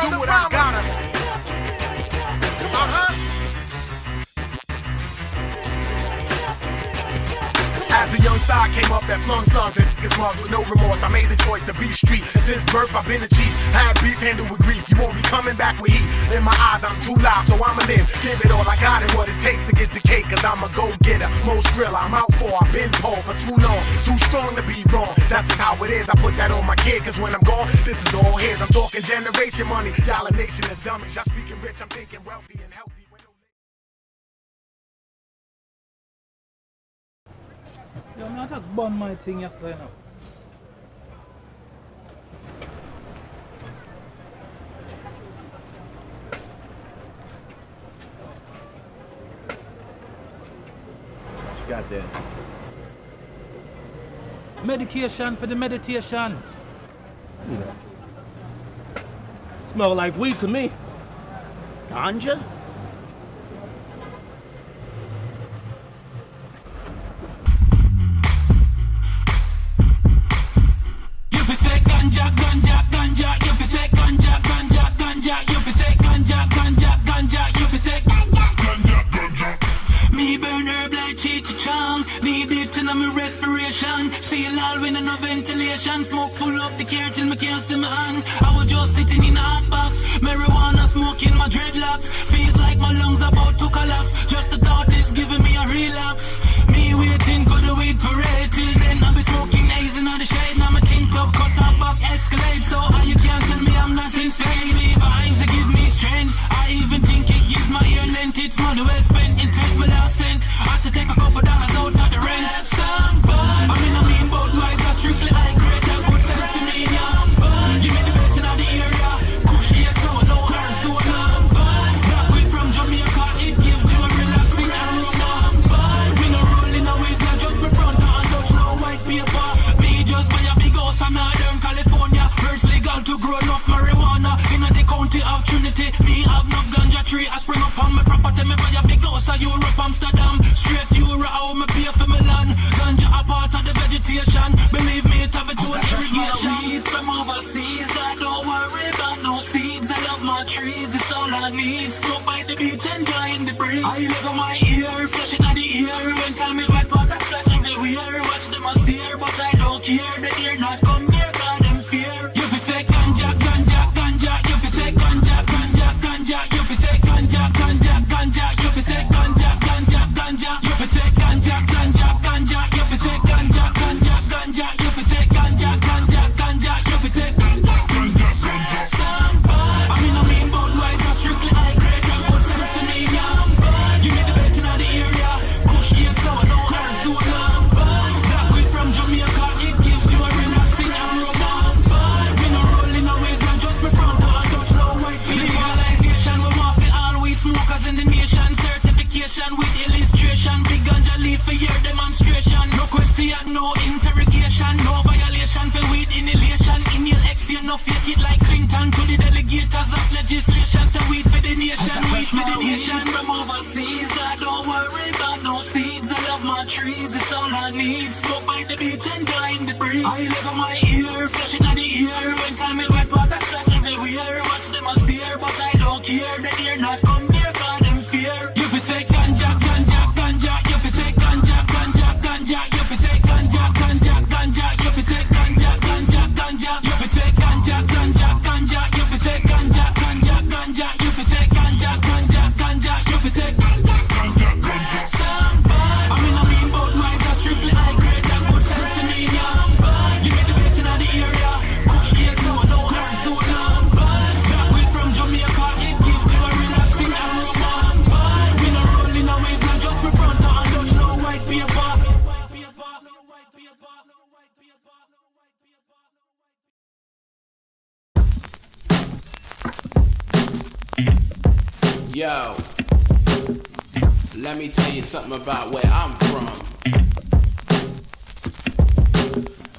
do what I gotta. As a young star came up that flung songs and niggas mugs with no remorse. I made the choice to be street, and since birth I've been a chief. Had beef, handled with grief. You won't be coming back with heat. In my eyes I'm too loud, so I'ma live. Give it all I got and what it takes to get the cake. Cause I'm a go-getter, most real I'm out for. I've been told for too long, too strong to be wrong. That's just how it is, I put that on my kid. Cause when I'm gone, this is all his. I'm talking generation money. Y'all a nation of dummies. Y'all speaking rich, I'm thinking wealthy and healthy. Yo, man, I just burned my thing yesterday now. What you got there? Medication for the meditation. Yeah. Smell like weed to me. Ganja? Ganja, ganja, ganja, you fi say ganja, ganja, ganja, you fi say ganja, ganja, ganja, you fi say ganja, ganja, ganja. Me burn herb like Chong. Need it in my respiration. See a lot when no ventilation. Smoke full up the car till me can't see my hand. I was just sitting in a hot box. Marijuana smoking my dreadlocks. Feels like my lungs about to collapse. Just the thought is giving me a relapse. Me waiting for the weed parade. Till then I'll be smoking haze in the shade. Now my tint up, cut up, back, escalate. So you can't tell me I'm not sincere. Give me vibes, it give me strength. I even think it gives my ear length. It's money well spent, it take my last cent. Had to take a couple dollars out of the rent. Have some fun. I mean, Budweiser strictly high grade. That good sense to me, yeah. Give me the best in the area. Kush, yes, so no harm, so no. Black weed from Jamaica, it gives you a relaxing aroma. Me no rolling always, not just my front and touch no white paper. Me just buy a big house in Northern California. First legal to grow enough marijuana. In the county of Trinity, me have enough ganja tree. I spring up on my property, me buy a big house in Europe, Amsterdam. Straight Euro, how me pay for my land. Ganja a part of the vegetation. Believe me, it have its own irrigation. Weed from overseas, I don't worry about no seeds. I love my trees, it's all I need. Smoke by the beach, enjoying the breeze. I live on my ear, flush it at the ear. When time it wet, water splash everywhere. Watch them a steer, but I don't care. The deer not come near, cause them fear. You fi say ganja, ganja, ganja. You fi say ganja, ganja, ganja. You fi say ganja, ganja, ganja. You fi say ganja, ganja, ganja. You fi say ganja, ganja, ganja. You fi say ganja, ganja, ganja. You fi say ganja, ganja, ganja. You fi say ganja, ganja, ganja. Some fun. I mean, Budweiser strictly high grade. That good sense to me, yeah. Give me the best in the area. Kush, yes, so no harm, so no. Black weed from Jamaica, it gives you a relaxing aroma. Me no rolling always, not just me front or touch no white people. Legalization, we want for all weed smokers in the nation. Certification with illustration. Big ganja leaf for your demonstration. No question, no interrogation. No violation for weed inhalation. Inhale, exhale, no fake it like Clinton. To the delegators of legislation. Say weed for the nation, weed for the nation. From overseas, I don't worry about no seeds. I love my trees, it's all I need. Smoke by the beach, enjoying the breeze. I live on my ear, flush it at the ear. When time it wet, water splash everywhere. Watch them a steer, but I don't care. The deer not come near, cause them fear. You fi say ganja, ganja, ganja. You fi say ganja, ganja, ganja. You fi say ganja, ganja, ganja. You fi say ganja, ganja, ganja. You fi say ganja, ganja, ganja. You fi say ganja, ganja, ganja. You fi say ganja, ganja, ganja. You fi say ganja, ganja, ganja. Some fun. I mean, Budweiser strictly high grade. That good sense to me, yeah. Give me the best in the area. Kush, yes, so no harm, so no. Black weed from Jamaica, it gives you a relaxing aroma. Me no rolling always, not just my front and touch no white paper. Yo, let me tell you something about where I'm from.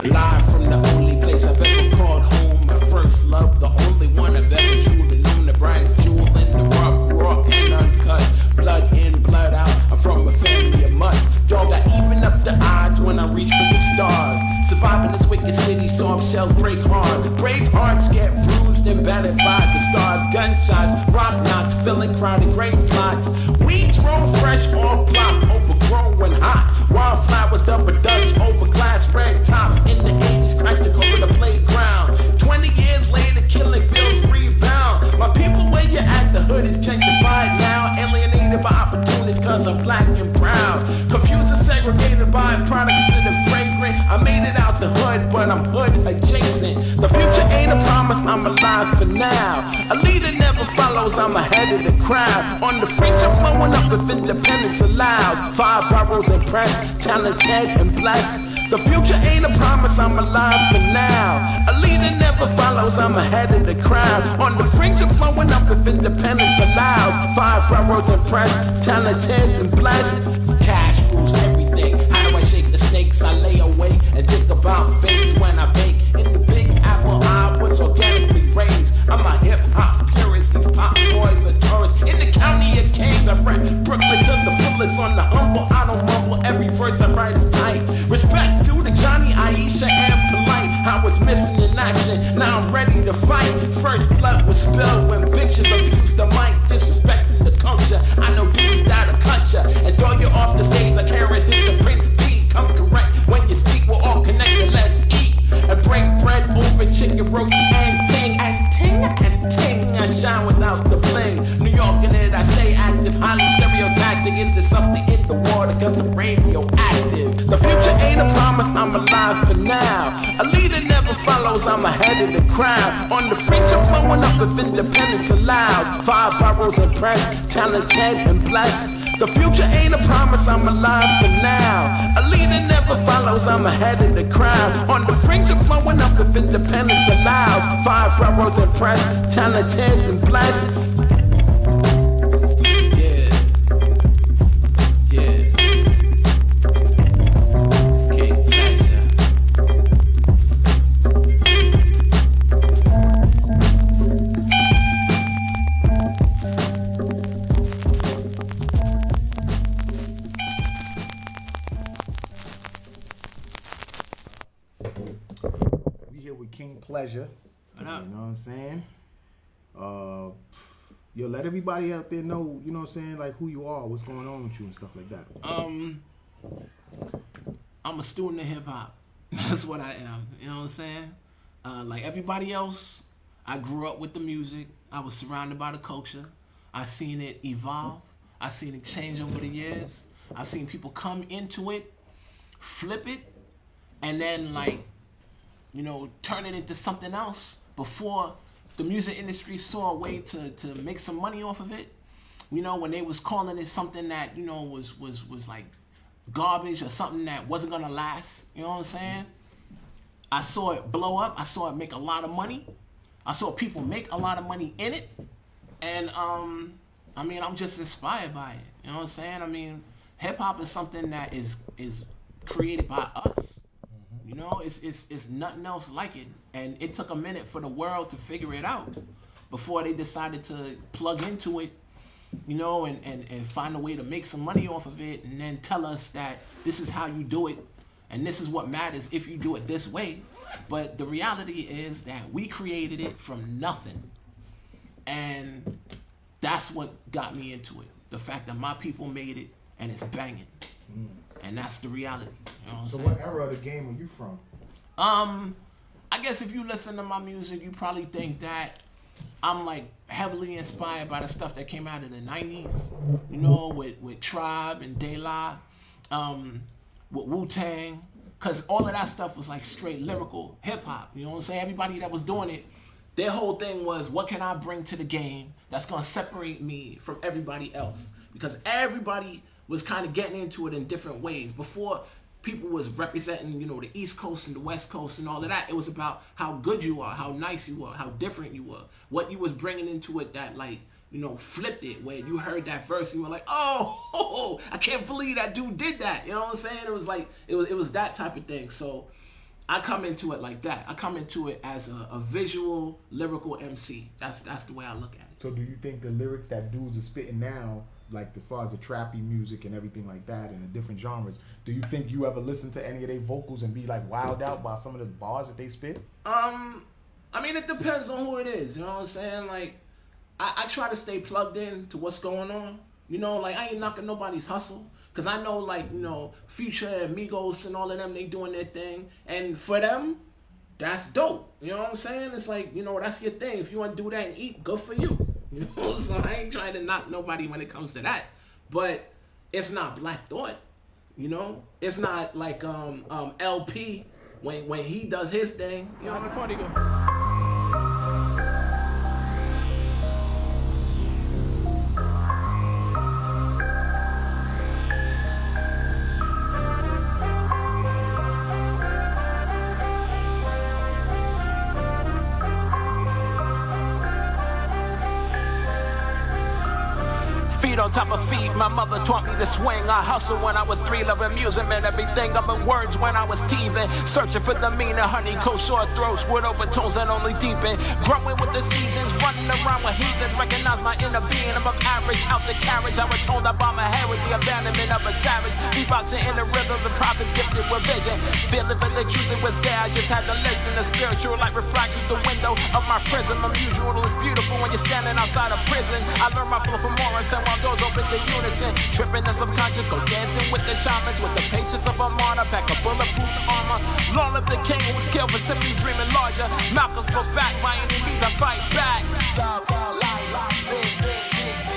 Live from the only place I've ever called home, my first love, the only one I've ever truly known. The Brian's jewel in the rough, raw and uncut, blood in, blood out. I'm from a family of mutts. Dog, I even up the odds when I reach for the stars. Surviving this wicked city, soft shells break hard. Brave hearts get bruised and battered by the stars, gunshots, rock knocks, filling crowded grape plots. Weeds roll fresh off plot, overgrown when hot. Wildflowers double dutch over glass red tops. In the 80s, cracked over the playground. 20 years later, killing fields rebound. My people, where you at? The hood is gentrified now. Alienated by opportunities cause I'm black and brown. Confused and segregated by a product considered fragrant. I made it out the hood, but I'm hood adjacent. The future ain't a promise, I'm alive for now. A leader never follows, I'm ahead of the crowd. On the fringe, I'm blowing up if independence allows. 5 boroughs impressed, talented and blessed. The future ain't a promise, I'm alive for now. A leader never follows, I'm ahead of the crowd. On the fringe, I'm blowing up if independence allows. 5 boroughs impressed, talented and blessed. Cash rules everything. How do I shake the snakes? I lay awake and think about fakes when I bake. In the Big Apple, I was organically raised. I'm a hip-hop purist, these pop boys are tourists. In the county of Kings, I rap Brooklyn to the fullest. On the humble, I don't mumble, every verse I write is tight. Respect due to Johnny, Aisha, and Polite. I was missing in action, now I'm ready to fight. First blood was spilled when bitches abused the mic. Disrespecting the culture, I know dudes that'll cut ya and throw you off the stage like Harris did the Prince B. Come correct when you speak, we're all connected, let's eat. And break bread over chicken, roti, and ting. And ting, and ting, I shine without the bling. New York in it, I stay active, highly stereotactic. Is there something in the water, cause I'm radioactive. The future ain't a promise, I'm alive for now. A leader never follows, I'm ahead of the crowd. On the fringe, I'm blowing up if independence allows. 5 boroughs impressed, talented and blessed. The future ain't a promise, I'm alive for now. A leader never follows, I'm ahead of the crowd. On the fringe, I'm blowing up if independence allows. 5 boroughs impressed, talented and blessed. Pleasure. You know what I'm saying? Yo, let everybody out there know, you know what I'm saying, like who you are, what's going on with you and stuff like that. I'm a student of hip hop. That's what I am. You know what I'm saying? Like everybody else, I grew up with the music. I was surrounded by the culture. I seen it evolve. I seen it change over the years. I've seen people come into it, flip it, and then like, you know, turn it into something else before the music industry saw a way to make some money off of it. You know, when they was calling it something that, you know, was like garbage or something that wasn't gonna last. You know what I'm saying? I saw it blow up. I saw it make a lot of money. I saw people make a lot of money in it. And I mean, I'm just inspired by it. You know what I'm saying? I mean, hip hop is something that is created by us. You know, it's nothing else like it. And it took a minute for the world to figure it out before they decided to plug into it, you know, and find a way to make some money off of it and then tell us that this is how you do it and this is what matters if you do it this way. But the reality is that we created it from nothing. And that's what got me into it. The fact that my people made it and it's banging. And that's the reality. You know what I'm saying? What era of the game are you from? I guess if you listen to my music, you probably think that I'm like heavily inspired by the stuff that came out of the 90s. You know, with Tribe and De La, with Wu-Tang. Because all of that stuff was like straight lyrical hip-hop. You know what I'm saying? Everybody that was doing it, their whole thing was, what can I bring to the game that's going to separate me from everybody else? Because everybody was kind of getting into it in different ways. Before, people was representing, you know, the East Coast and the West Coast and all of that. It was about how good you are, how nice you are, how different you were. What you was bringing into it that, like, you know, flipped it, where you heard that verse and you were like, oh, I can't believe that dude did that. You know what I'm saying? It was like, it was that type of thing. So I come into it like that. I come into it as a visual, lyrical MC. That's the way I look at it. So do you think the lyrics that dudes are spitting now, like as far as the trappy music and everything like that and the different genres, do you think you ever listen to any of their vocals and be like wowed out by some of the bars that they spit? I mean, it depends on who it is. You know what I'm saying? Like, I try to stay plugged in to what's going on. You know, like, I ain't knocking nobody's hustle. Because I know, like, you know, Future, Migos, and all of them, they doing their thing. And for them, that's dope. You know what I'm saying? It's like, you know, that's your thing. If you want to do that and eat, good for you. You know, so I ain't trying to knock nobody when it comes to that. But it's not Black Thought. You know? It's not like LP when he does his thing. You know how the party go? Feet on top of feet, my mother taught me to swing. I hustled when I was 3, loving music and everything. I'm in words when I was teething, searching for the meaning. Honey, cold sore throats with overtones that only deepen. Growing with the seasons, running around with heathens. Recognize my inner being, I'm average. Out the carriage, I was told I bomb my head with the abandonment of a savage. Beatboxing in the rhythm, the prophets gifted with vision. Feeling for the truth, it was there, I just had to listen. The spiritual light refracts through the window of my prison. Unusual, it's beautiful when you're standing outside of prison. I learned my flow from Morris and while doors open to unison, tripping the subconscious, goes dancing with the shamans, with the patience of a martyr, pack a bulletproof armor. Long live the king who was killed for simply dreaming larger. Malcolm's for fact, by any means I fight back.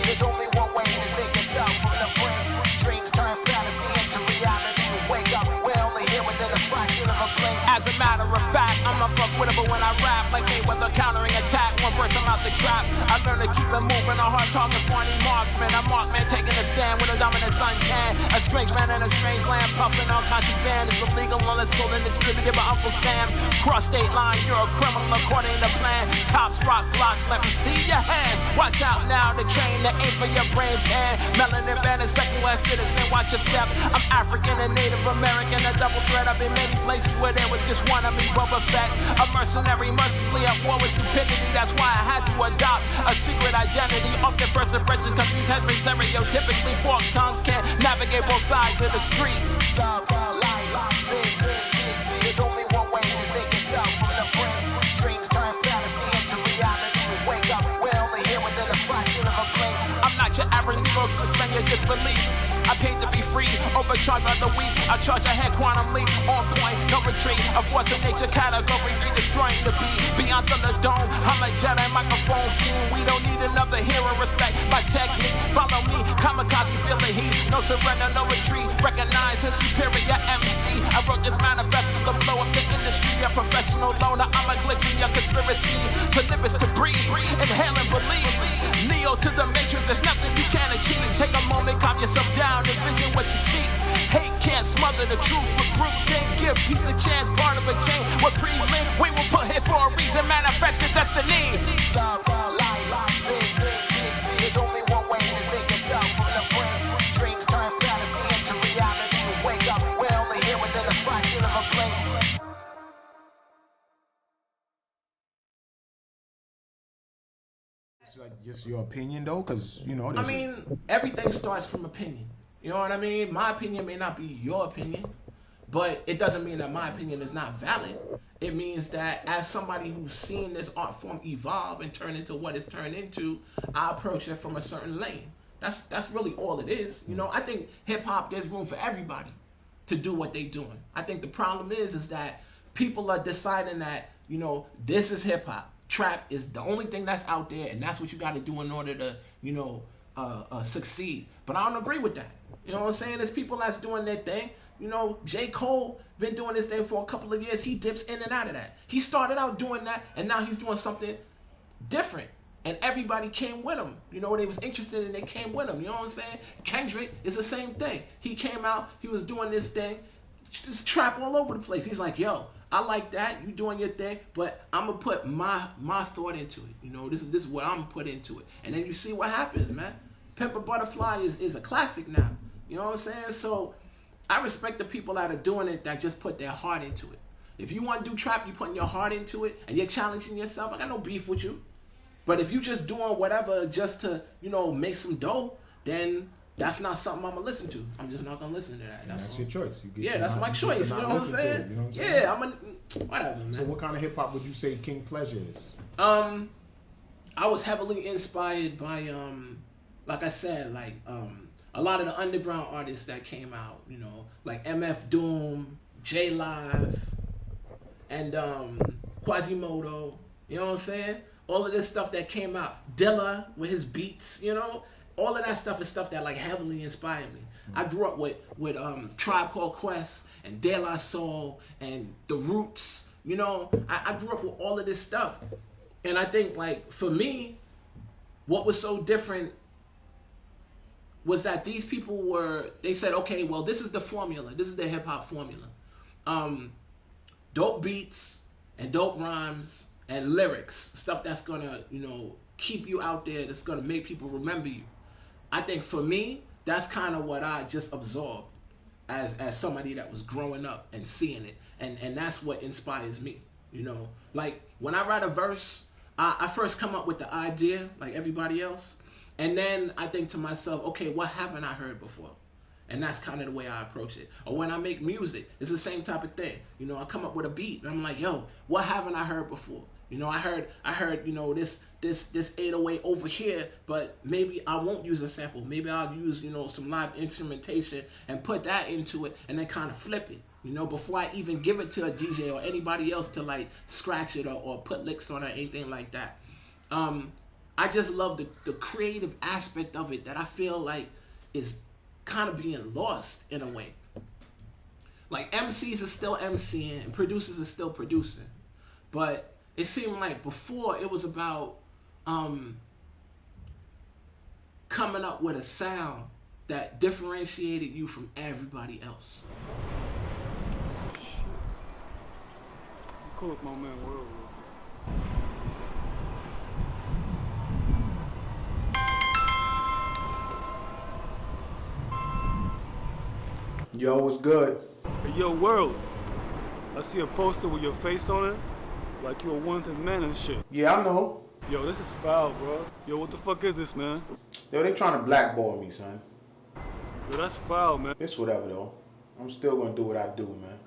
There's only one way to save yourself from the brain. Dreams turn fantasy into reality. You wake up, we're only here within a fraction of a blink. As a matter of fact, I'm a fuck with it, but when I rap, like Mayweather countering attack, one verse I'm out the trap. I learn to keep it moving, a hard talking for any marksman. I'm Markman taking a stand with a dominant suntan. A strange man in a strange land, puffing on contraband. It's illegal unless sold and distributed by Uncle Sam. Cross state lines, you're a criminal according to plan. Cops rock blocks, let me see your hands. Watch out now, the train that ain't for your brain pan. Melanin bandit, second class citizen, watch your step. I'm African and Native American, a double threat. I've been many places where there was just one of me, Boba Fett. A mercenary, mercilessly at war with stupidity. That's why I had to adopt a secret identity. Often first impressions confused has been stereotypically. Forked tongues can't navigate both sides of the street. There's only one way to save yourself from the brain. Dreams turn fantasy into reality. You wake up, we're only here within a fraction of a blink. I'm not your average New suspend your disbelief. I paid to be free, overcharged by the week. I charge a head quantum leap, on point, no retreat. A force of nature category 3, destroying the beat. Beyond the dome, I'm a Jedi microphone fiend. We don't need another hero, respect my technique. Follow me, kamikaze, feel the heat. No surrender, no retreat. Recognize his superior MC. I wrote this manifesto to blow up the industry. A professional loner, I'm a glitch in your conspiracy. To live is to breathe, inhale and believe. Neo to the matrix, there's nothing you can't achieve. Take a moment, calm yourself down. Envision what you see. Hate can't smother the truth. Recruit, then give peace a chance. Part of a chain. We're pre-linked. We were put here for a reason. Manifest your destiny. There's only one way to save yourself from the brain. Dreams turn fantasy into reality. You wake up. We're only here within a fraction of a blink. It's like just your opinion though, because you know. I mean, everything starts from opinion. You know what I mean? My opinion may not be your opinion, but it doesn't mean that my opinion is not valid. It means that as somebody who's seen this art form evolve and turn into what it's turned into, I approach it from a certain lane. That's really all it is. You know, I think hip hop, there's room for everybody to do what they're doing. I think the problem is that people are deciding that, you know, this is hip hop. Trap is the only thing that's out there, and that's what you got to do in order to, you know, succeed. But I don't agree with that. You know what I'm saying? There's people that's doing their thing. You know, J. Cole been doing this thing for a couple of years. He dips in and out of that. He started out doing that, and now he's doing something different. And everybody came with him. You know, they was interested and they came with him. You know what I'm saying? Kendrick is the same thing. He came out, he was doing this thing, just trap all over the place. He's like, yo, I like that, you doing your thing, but I'm gonna put my thought into it. You know, this is what I'm gonna put into it. And then you see what happens, man. Pimp a Butterfly is a classic now. You know what I'm saying? So I respect the people that are doing it that just put their heart into it. If you want to do trap, you putting your heart into it and you're challenging yourself, I got no beef with you. But if you just doing whatever just to, you know, make some dough, then that's not something I'm gonna listen to. I'm just not gonna listen to that. That's your choice. That's my choice. You know what I'm saying? You know what I'm saying? Yeah, whatever, man. So what kind of hip hop would you say King Pleasure is? I was heavily inspired by like I said, like a lot of the underground artists that came out, you know, like MF Doom, J Live, and Quasimodo, you know what I'm saying? All of this stuff that came out, Dilla with his beats, you know, all of that stuff is stuff that like heavily inspired me. I grew up with Tribe Called Quest and De La Soul and The Roots, you know. I grew up with all of this stuff, and I think like for me, what was so different was that these people they said, okay, well, this is the formula. This is the hip hop formula. Dope beats and dope rhymes and lyrics, stuff that's gonna, you know, keep you out there, that's gonna make people remember you. I think for me, that's kind of what I just absorbed as somebody that was growing up and seeing it. And that's what inspires me, you know. Like, when I write a verse, I first come up with the idea, like everybody else. And then I think to myself, okay, what haven't I heard before? And that's kind of the way I approach it. Or when I make music, it's the same type of thing. You know, I come up with a beat, and I'm like, yo, what haven't I heard before? You know, I heard, you know, this 808 over here, but maybe I won't use a sample. Maybe I'll use, you know, some live instrumentation and put that into it, and then kind of flip it. You know, before I even give it to a DJ or anybody else to like scratch it or put licks on it or anything like that. I just love the creative aspect of it that I feel like is kind of being lost in a way. Like, MCs are still MCing and producers are still producing, but it seemed like before it was about coming up with a sound that differentiated you from everybody else. Call up my man World. Yo, what's good? Hey, yo, World. I see a poster with your face on it, like you're a wanted man and shit. Yeah, I know. Yo, this is foul, bro. Yo, what the fuck is this, man? Yo, they trying to blackball me, son. Yo, that's foul, man. It's whatever, though. I'm still gonna do what I do, man.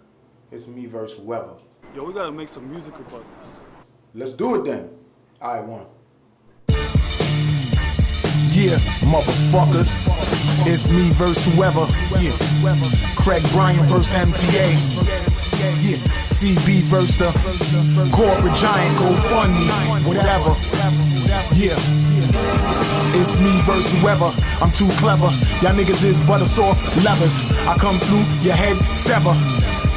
It's me versus whoever. Yo, we gotta make some music about this. Let's do it then. All right, one. Yeah, motherfuckers. It's me versus whoever. Yeah. Craig Bryant versus MTA. Yeah. CB versus the corporate giant. GoFundMe. Whatever. Yeah. It's me versus whoever. I'm too clever. Y'all niggas is butter soft levers. I come through, your head sever.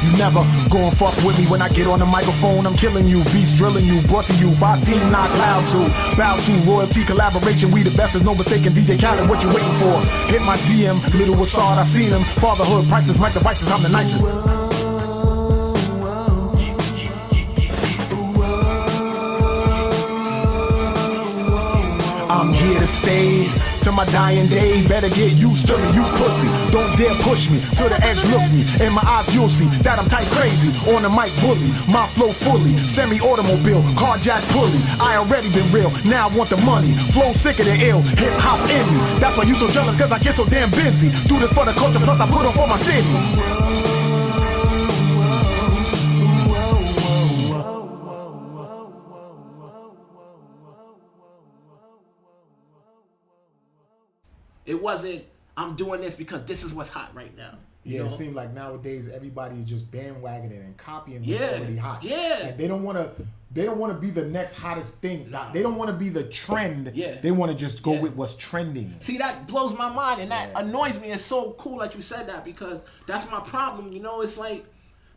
You never gon' fuck with me when I get on the microphone. I'm killing you, beats drilling you. Brought to you by Team Not Loud to bow to royalty collaboration. We the best, there's no mistaken. DJ Khaled, what you waiting for? Hit my DM, little Assad, I seen him. Fatherhood, prices, Mike devices, I'm the nicest. I'm here to stay to my dying day. Better get used to me, you pussy. Don't dare push me to the edge, look me in my eyes, you'll see that I'm tight crazy. On the mic bully, my flow fully. Semi-automobile, carjack pulley. I already been real, now I want the money. Flow sicker than ill, hip hop in me. That's why you so jealous, cause I get so damn busy. Do this for the culture, plus I put on for my city. It wasn't, I'm doing this because this is what's hot right now. You know? It seems like nowadays everybody is just bandwagoning and copying what's already hot. Yeah. Like they don't want to be the next hottest thing. Nah. They don't want to be the trend. Yeah. They want to just go with what's trending. See, that blows my mind, and that annoys me. It's so cool that you said that, because that's my problem. You know, it's like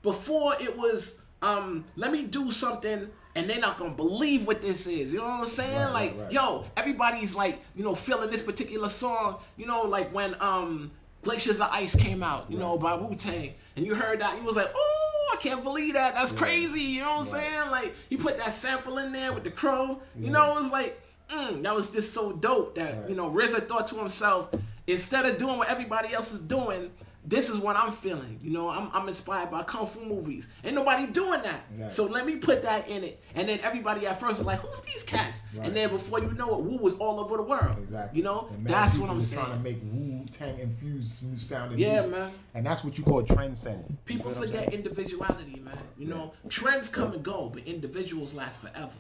before it was, let me do something and they're not gonna believe what this is. You know what I'm saying? Right. Yo, everybody's like, you know, feeling this particular song. You know, like when Glaciers of Ice came out, you know, by Wu-Tang, and you heard that, you was like, oh, I can't believe that. That's crazy. You know what I'm saying? Like, you put that sample in there with the crow. You know, it was like, that was just so dope that, you know, RZA thought to himself, instead of doing what everybody else is doing, this is what I'm feeling. You know, I'm inspired by kung fu movies. Ain't nobody doing that. Right. So let me put that in it. And then everybody at first was like, who's these cats? Right. And then before you know it, Wu was all over the world. Exactly. You know, that's what I'm saying. Trying to make Wu-Tang infused sounding music. Yeah, man. And that's what you call trend setting. People forget individuality, man. You know, trends come and go, but individuals last forever.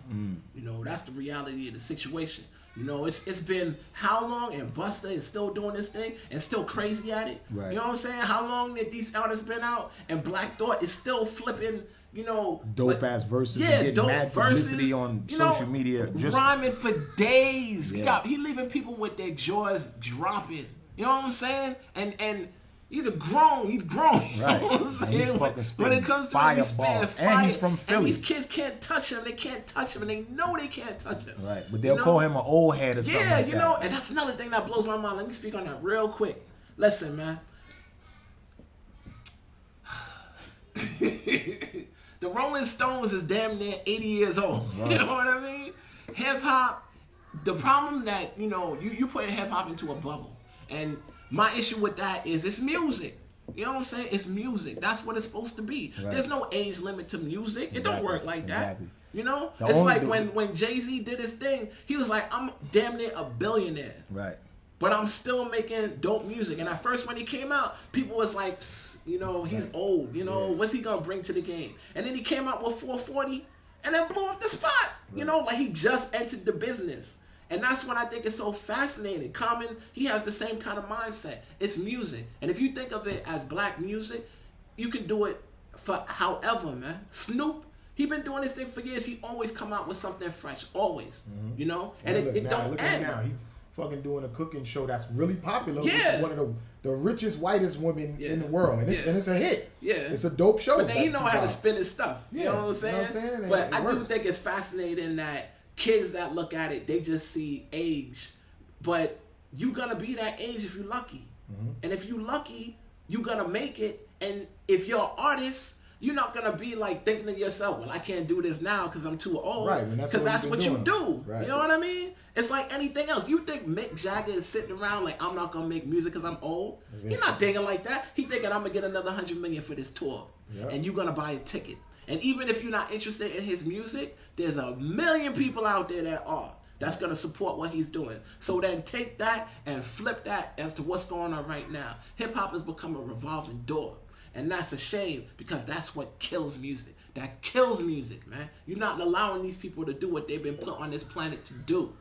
You know, that's the reality of the situation. You know, it's been how long, and Busta is still doing this thing and still crazy at it. Right. You know what I'm saying? How long that these artists been out, and Black Thought is still flipping, you know, dope ass verses, and getting mad publicity on social media, just rhyming for days. Yeah. He leaving people with their jaws dropping. You know what I'm saying? And he's grown. He's grown. Right. You know what I'm saying? He's fucking when it comes to he's fire. And he's from Philly. And these kids can't touch him. They can't touch him, and they know they can't touch him. Right. But they'll call him an old head or something like that. Yeah, you know, and that's another thing that blows my mind. Let me speak on that real quick. Listen, man. The Rolling Stones is damn near 80 years old. Right. You know what I mean? Hip hop, the problem that, you know, you put hip hop into a bubble. And my issue with that is it's music. You know what I'm saying? It's music. That's what it's supposed to be. Right. There's no age limit to music. It don't work like that. You know? It's like when Jay-Z did his thing, he was like, I'm damn near a billionaire. Right. But I'm still making dope music. And at first when he came out, people was like, you know, he's old. You know, what's he going to bring to the game? And then he came out with 440 and then blew up the spot. Right. You know, like he just entered the business. And that's what I think is so fascinating. Common, he has the same kind of mindset. It's music. And if you think of it as black music, you can do it for however, man. Snoop, he been doing this thing for years. He always come out with something fresh. Always. You know? And it don't end. Now. He's fucking doing a cooking show that's really popular. Yeah. One of the richest, whitest women in the world. And it's a hit. Yeah. It's a dope show. But then he know how to spin his stuff. You know what I'm saying? You know what I'm saying? But I do think it's fascinating that kids that look at it, they just see age. But you're going to be that age if you're lucky. And if you're lucky, you're going to make it. And if you're an artist, you're not going to be like thinking to yourself, well, I can't do this now because I'm too old. Right. Because that's what you do. Right. You know what I mean? It's like anything else. You think Mick Jagger is sitting around like, I'm not going to make music because I'm old? He's not thinking like that. He's thinking, I'm going to get another $100 million for this tour. Yep. And you're going to buy a ticket. And even if you're not interested in his music, there's a million people out there that are. That's going to support what he's doing. So then take that and flip that as to what's going on right now. Hip-hop has become a revolving door. And that's a shame because that's what kills music. That kills music, man. You're not allowing these people to do what they've been put on this planet to do.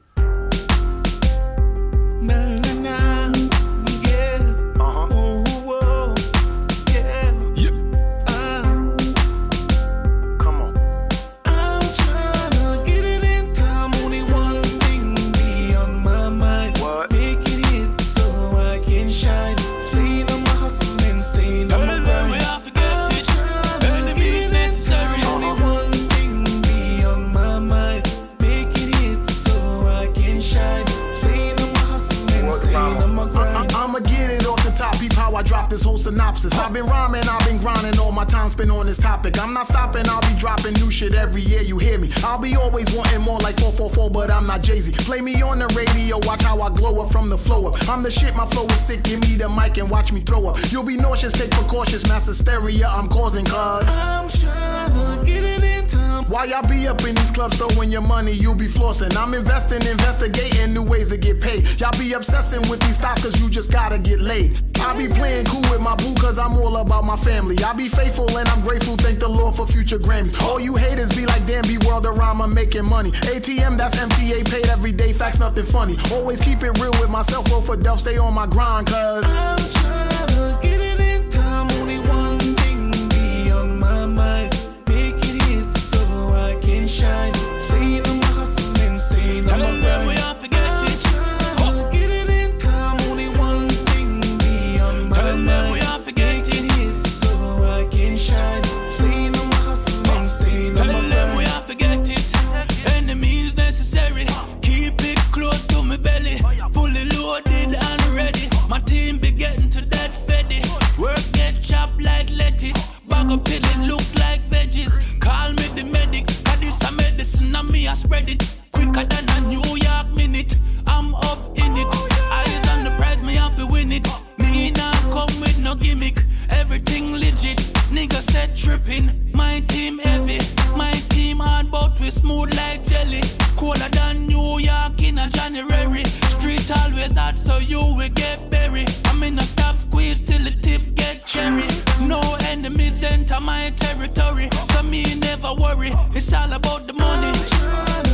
Na, na, na. Yeah. Ooh, whoa. Yeah. Come on. I'm trying to get it in time. Only one thing be on my mind. What? Make it hit so I can shine. Staying on my hustle and staying on my grind. I'm trying to get it in time. Only one thing be on my mind. Make it hit so I can shine. Staying on my hustle and staying on my grind. I'ma get it off the top, peep how I drop this whole synopsis. I've been rhyming, I've been grinding, all my time spent on this topic. I'm not stopping, I'll be dropping new shit every year, you hear me. I'll be always wanting more like 444, but I'm not Jay-Z. Play me on the radio, watch how I glow up from the flow up. I'm the shit, my flow is sick, give me the mic and watch me throw up. You'll be nauseous, take precautions, mass hysteria I'm causing cause I'm trying to get it in time. while y'all be up in these clubs throwing your money, you'll be flossing. I'm investing, investigating new ways to get paid. Y'all be obsessing with these stocks cause you just gotta get laid. I be playing cool with my boo cause I'm all about my family. I be faithful and I'm grateful, thank the Lord for future Grammys. All you haters be like, damn, be Worldarama making money. ATM, that's MTA, paid every day, facts, nothing funny. Always keep it real with myself, roll for Delph, stay on my grind cause I'm trying to get it in time. Only one thing be on my mind. Make it hit so I can shine. Staying on my hustle and staying on my grind. I'm trying to get it in time. Only one thing be on my mind. Make it hit so I can shine. Staying on my hustle and staying on my grind. We are forget it. Enemies necessary. Keep it close to my belly. Fully loaded and ready. My team be getting to that feddy. Work get chopped like lettuce. Bag up till it look like veggies. Call me the medic. Cause this a medicine and me I spread it. Quicker than a New York minute. I'm up in it. Eyes on the prize, me have to win it. Me nah come with no gimmick. street always hot, so you will get buried. I'm in a stop squeeze till the tip get cherry. No enemies enter my territory, so me never worry. It's all about the money.